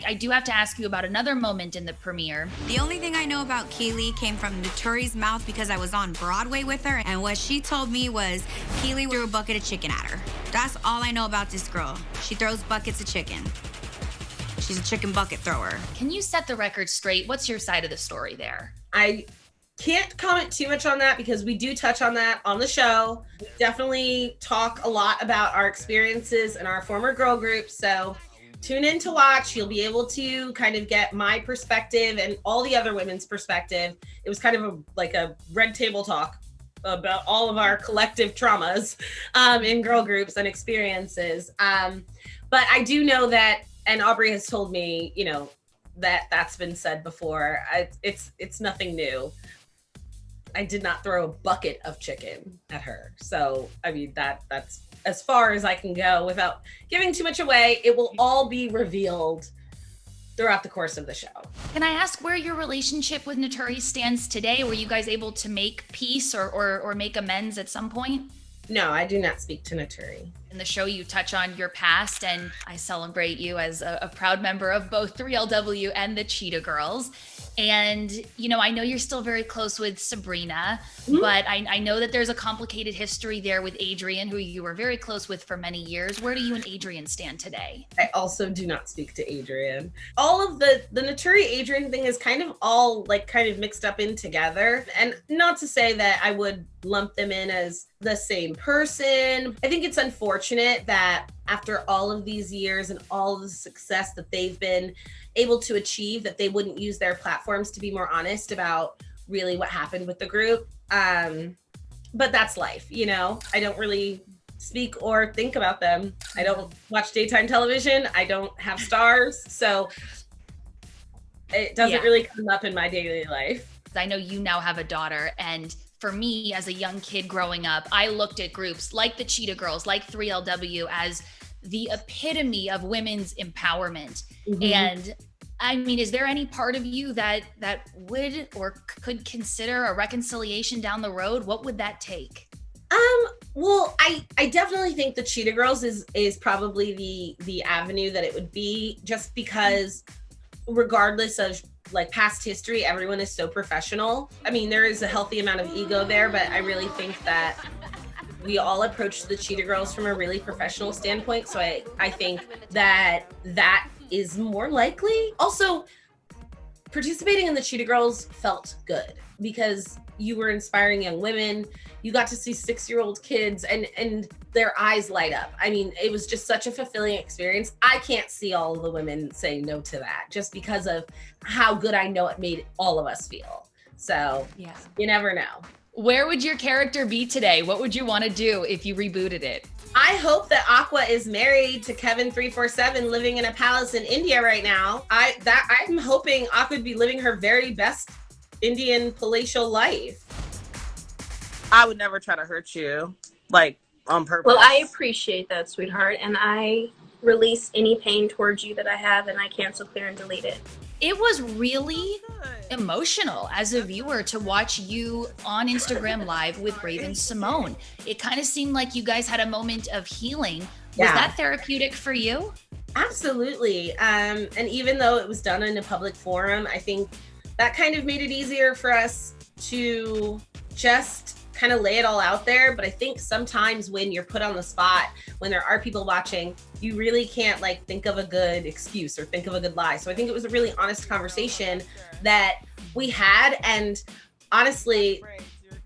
I do have to ask you about another moment in the premiere. The only thing I know about Kiely came from Naturi's mouth because I was on Broadway with her, and what she told me was Kiely threw a bucket of chicken at her. That's all I know about this girl. She throws buckets of chicken. She's a chicken bucket thrower. Can you set the record straight? What's your side of the story there? I can't comment too much on that because we do touch on that on the show. We definitely talk a lot about our experiences in our former girl group. So tune in to watch. You'll be able to kind of get my perspective and all the other women's perspective. It was kind of like a red table talk about all of our collective traumas in girl groups and experiences. But I do know that, and Aubrey has told me, that's been said before. It's nothing new. I did not throw a bucket of chicken at her. So, I mean, that's as far as I can go without giving too much away. It will all be revealed throughout the course of the show. Can I ask where your relationship with Naturi stands today? Were you guys able to make peace or make amends at some point? No, I do not speak to Naturi. In the show, you touch on your past, and I celebrate you as a proud member of both 3LW and the Cheetah Girls. And, I know you're still very close with Sabrina, but I know that there's a complicated history there with Adrian, who you were very close with for many years. Where do you and Adrian stand today? I also do not speak to Adrian. All of the Naturi Adrian thing is kind of all kind of mixed up in together. And not to say that I would lump them in as the same person. I think it's unfortunate that after all of these years and all of the success that they've been able to achieve, that they wouldn't use their platforms to be more honest about really what happened with the group. But that's life, I don't really speak or think about them. I don't watch daytime television. I don't have stars. So it doesn't really come up in my daily life. I know you now have a daughter, and for me as a young kid growing up, I looked at groups like the Cheetah Girls, like 3LW as the epitome of women's empowerment. And I mean, is there any part of you that would or could consider a reconciliation down the road? What would that take? Well, I definitely think the Cheetah Girls is probably the avenue that it would be, just because regardless of past history, everyone is so professional. I mean, there is a healthy amount of ego there, but I really think that we all approach the Cheetah Girls from a really professional standpoint. So I think that is more likely. Also, participating in the Cheetah Girls felt good because you were inspiring young women. You got to see 6-year-old kids and their eyes light up. I mean, it was just such a fulfilling experience. I can't see all of the women saying no to that just because of how good I know it made all of us feel. So you never know. Where would your character be today? What would you want to do if you rebooted it? I hope that Aqua is married to Kevin 347, living in a palace in India right now. I'm hoping Aqua would be living her very best Indian palatial life. I would never try to hurt you, on purpose. Well, I appreciate that, sweetheart, and I release any pain towards you that I have, and I cancel, clear, and delete it. It was really emotional as a viewer to watch you on Instagram Live with Raven-Symoné. It kind of seemed like you guys had a moment of healing. Was that therapeutic for you? Absolutely. And even though it was done in a public forum, I think that kind of made it easier for us to just kind of lay it all out there. But I think sometimes when you're put on the spot, when there are people watching, you really can't think of a good excuse or think of a good lie. So I think it was a really honest conversation that we had. And honestly,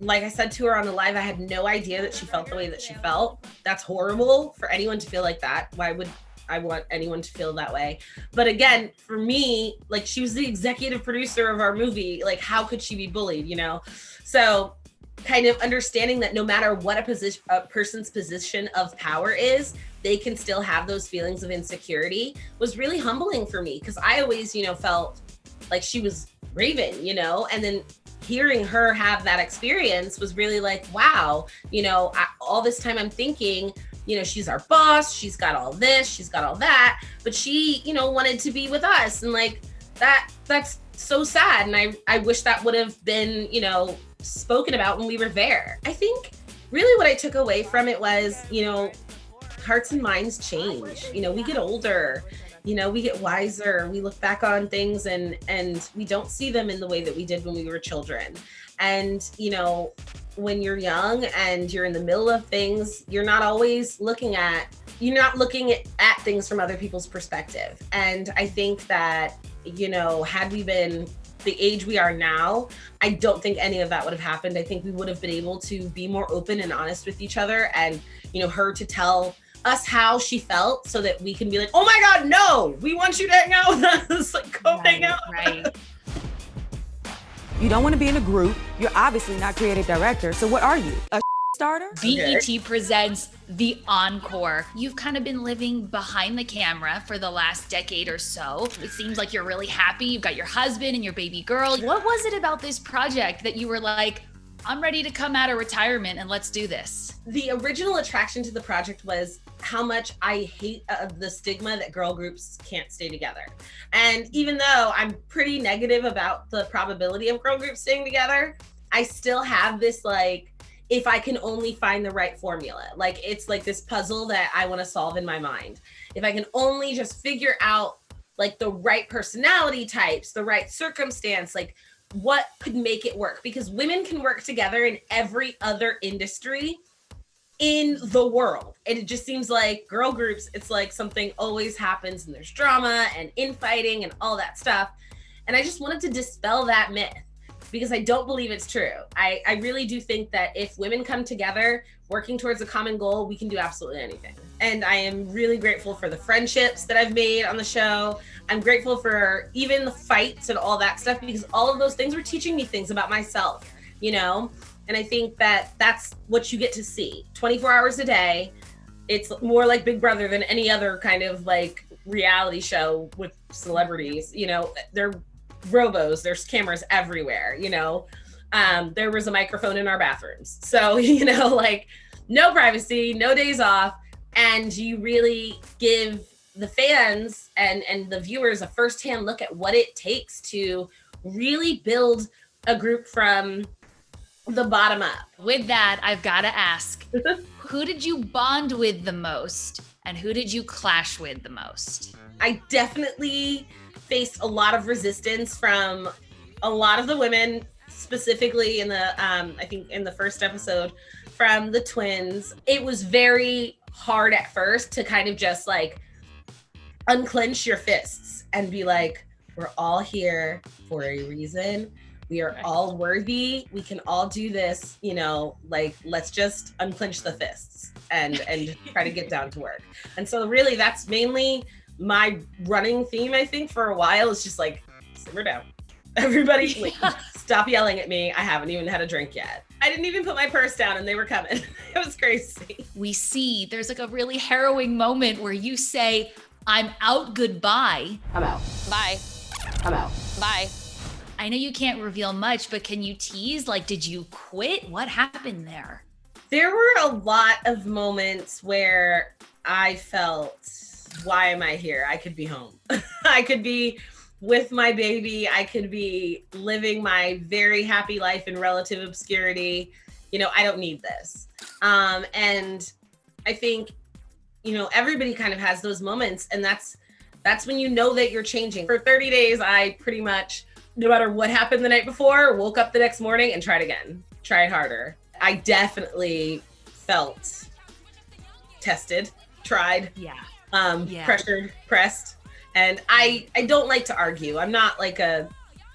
like I said to her on the live, I had no idea that she felt the way that she felt. That's horrible for anyone to feel like that. Why would I want anyone to feel that way? But again, for me, she was the executive producer of our movie. How could she be bullied, So kind of understanding that no matter what a person's position of power is, they can still have those feelings of insecurity was really humbling for me, because I always, felt like she was Raven, and then hearing her have that experience was really wow, all this time I'm thinking, she's our boss, she's got all this, she's got all that, but she, wanted to be with us, and that's so sad. And I wish that would have been, spoken about when we were there. I think really what I took away from it was, hearts and minds change. We get older You know, we get wiser, we look back on things and we don't see them in the way that we did when we were children. And, you know, when you're young and you're in the middle of things, you're not looking at things from other people's perspective. And I think that, you know, had we been the age we are now, I don't think any of that would have happened. I think we would have been able to be more open and honest with each other, and, you know, her to tell us how she felt so that we can be like, oh my God, no, we want you to hang out with us. Like, go hang out. Right. You don't want to be in a group. You're obviously not creative director. So what are you? A starter? BET presents the Encore. You've kind of been living behind the camera for the last decade or so. It seems like you're really happy. You've got your husband and your baby girl. What was it about this project that you were like, I'm ready to come out of retirement and let's do this? The original attraction to the project was how much I hate the stigma that girl groups can't stay together. And even though I'm pretty negative about the probability of girl groups staying together, I still have this, like, if I can only find the right formula, like, it's like this puzzle that I want to solve in my mind. If I can only just figure out, like, the right personality types, the right circumstance, like, what could make it work? Because women can work together in every other industry in the world. And it just seems like girl groups, it's like something always happens and there's drama and infighting and all that stuff. And I just wanted to dispel that myth, because I don't believe it's true. I really do think that if women come together working towards a common goal, we can do absolutely anything. And I am really grateful for the friendships that I've made on the show. I'm grateful for even the fights and all that stuff, because all of those things were teaching me things about myself, you know? And I think that that's what you get to see 24 hours a day. It's more like Big Brother than any other kind of like reality show with celebrities. You know, they're robos, there's cameras everywhere, you know. There was a microphone in our bathrooms. So, you know, like, no privacy, no days off. And you really give the fans and the viewers a firsthand look at what it takes to really build a group from the bottom up. With that, I've got to ask, who did you bond with the most and who did you clash with the most? I definitely faced a lot of resistance from a lot of the women, specifically in the, I think in the first episode, from the twins. It was very hard at first to kind of just like unclench your fists and be like, we're all here for a reason. We are all worthy. We can all do this, you know, like, let's just unclench the fists and try to get down to work. And so really that's mainly my running theme, I think, for a while, is just like, simmer down. Everybody, like, stop yelling at me. I haven't even had a drink yet. I didn't even put my purse down and they were coming. It was crazy. We see there's like a really harrowing moment where you say, I'm out, goodbye. I'm out. Bye. I'm out. Bye. I know you can't reveal much, but can you tease? Like, did you quit? What happened there? There were a lot of moments where I felt, why am I here? I could be home. I could be with my baby. I could be living my very happy life in relative obscurity. You know, I don't need this. And I think, you know, everybody kind of has those moments, and that's when you know that you're changing. For 30 days, I pretty much, no matter what happened the night before, woke up the next morning and tried again, tried harder. I definitely felt tested, tried, pressured, pressed. And I don't like to argue. I'm not like a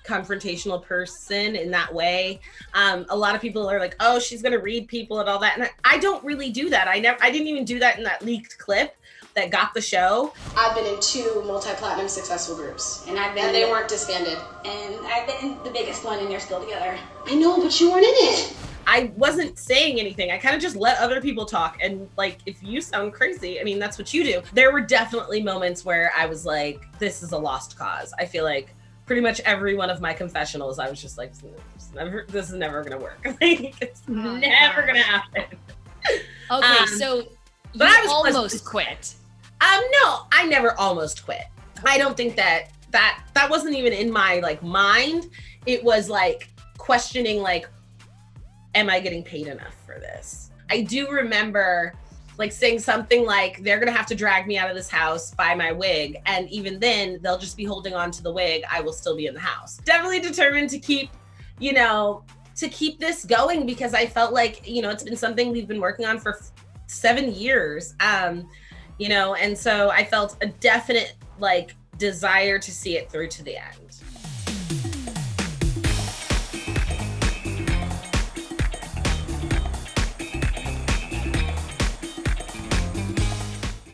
confrontational person in that way. A lot of people are like, oh, she's gonna read people and all that. And I don't really do that. I didn't even do that in that leaked clip that got the show. I've been in 2 multi-platinum successful groups. And they weren't disbanded. And I've been in the biggest one and they're still together. I know, but you weren't in it. I wasn't saying anything. I kind of just let other people talk. And like, if you sound crazy, I mean, that's what you do. There were definitely moments where I was like, this is a lost cause. I feel like pretty much every one of my confessionals, I was just like, this is never gonna work. Like, it's never gonna happen. Okay, so but you I was almost quit. No, I never almost quit. I don't think that wasn't even in my like mind. It was like questioning, like, am I getting paid enough for this? I do remember like saying something like, they're gonna have to drag me out of this house by my wig. And even then they'll just be holding on to the wig. I will still be in the house. Definitely determined to keep, you know, to keep this going, because I felt like, you know, it's been something we've been working on for 7 years. You know, and so I felt a definite like desire to see it through to the end.